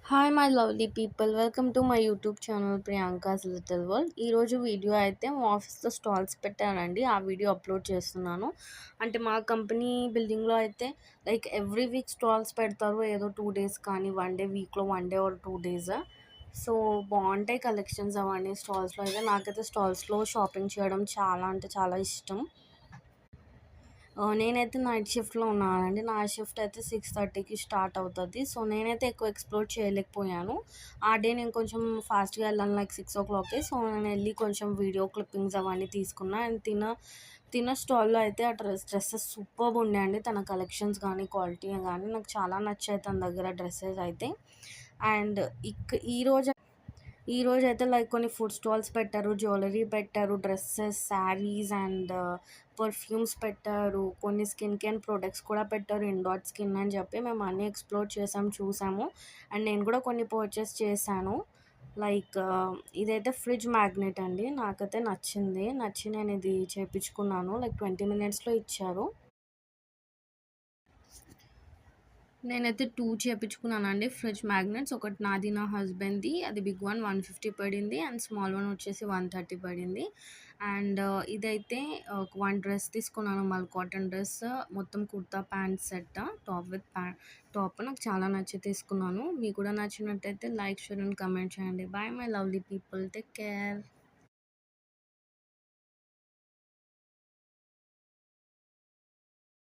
Hi my lovely people, welcome to my YouTube channel Priyanka's little world. ఈరోజు video అయితే మా ఆఫీస్లో స్టాల్స్ పెట్టానండి. ఆ వీడియో అప్లోడ్ చేస్తున్నాను. అంటే మా కంపెనీ బిల్డింగ్లో అయితే ఎవ్రీ వీక్ స్టాల్స్ పెడతారు. ఏదో 2 days కానీ 1 day, వీక్లో 1 day ఆర్ 2 days. సో బాగుంటాయి కలెక్షన్స్ అవన్నీ స్టాల్స్లో. అయితే నాకైతే స్టాల్స్లో షాపింగ్ చేయడం చాలా అంటే చాలా ఇష్టం. నేనైతే నైట్ షిఫ్ట్‌లో ఉన్నానండి. నా షిఫ్ట్ అయితే 6:30కి స్టార్ట్ అవుతది. సో, నేనైతే ఎక్కువ ఎక్స్‌ప్లోర్ చేయలేకపోయాను. ఆ డే నేను కొంచెం ఫాస్ట్‌గా వెళ్ళాను, 6 o'clockకే. సో, నేనెళ్ళి కొంచెం వీడియో క్లిప్పింగ్స్ అవన్నీ తీసుకున్నా. అండ్ తిన స్టాల్‌లో అయితే ఆ డ్రెసెస్ సూపర్బ్ ఉండే. తన కలెక్షన్స్ గానీ, క్వాలిటీ గానీ నాకు చాలా నచ్చాయి తన దగ్గర డ్రెసెస్ అయితే. అండ్ ఈరోజైతే కొన్ని ఫుడ్ స్టాల్స్ పెట్టారు, జ్యువెలరీ పెట్టారు, డ్రెస్సెస్, శారీస్ అండ్ పర్ఫ్యూమ్స్ పెట్టారు. కొన్ని స్కిన్ కేర్ ప్రొడక్ట్స్ కూడా పెట్టారు. ఇండాట్ స్కిన్ అని చెప్పి మేము అన్నీ ఎక్స్‌ప్లోర్ చూసాము. అండ్ నేను కూడా కొన్ని పర్చేస్ చేశాను. ఇదైతే ఫ్రిడ్జ్ మ్యాగ్నెట్ అండి. నాకైతే నచ్చి నేను ఇది చేపించుకున్నాను. 20 మినిట్స్‌లో ఇచ్చారు. నేనైతే 2 చేపించుకున్నానండి ఫ్రిడ్జ్ మ్యాగ్నెట్స్. ఒకటి నాది, నా హస్బెండ్‌ది. అది బిగ్ వన్ 150 పడింది. అండ్ స్మాల్ వన్ వచ్చేసి 130 పడింది. అండ్ ఇదైతే వన్ డ్రెస్ తీసుకున్నాను, మల్ కాటన్ డ్రెస్. మొత్తం kurta pant set, top with top నాకు చాలా నచ్చి తీసుకున్నాను. మీకు కూడా నచ్చినట్టయితే లైక్, షేర్ అండ్ కామెంట్ చేయండి. Bye my lovely people, take care.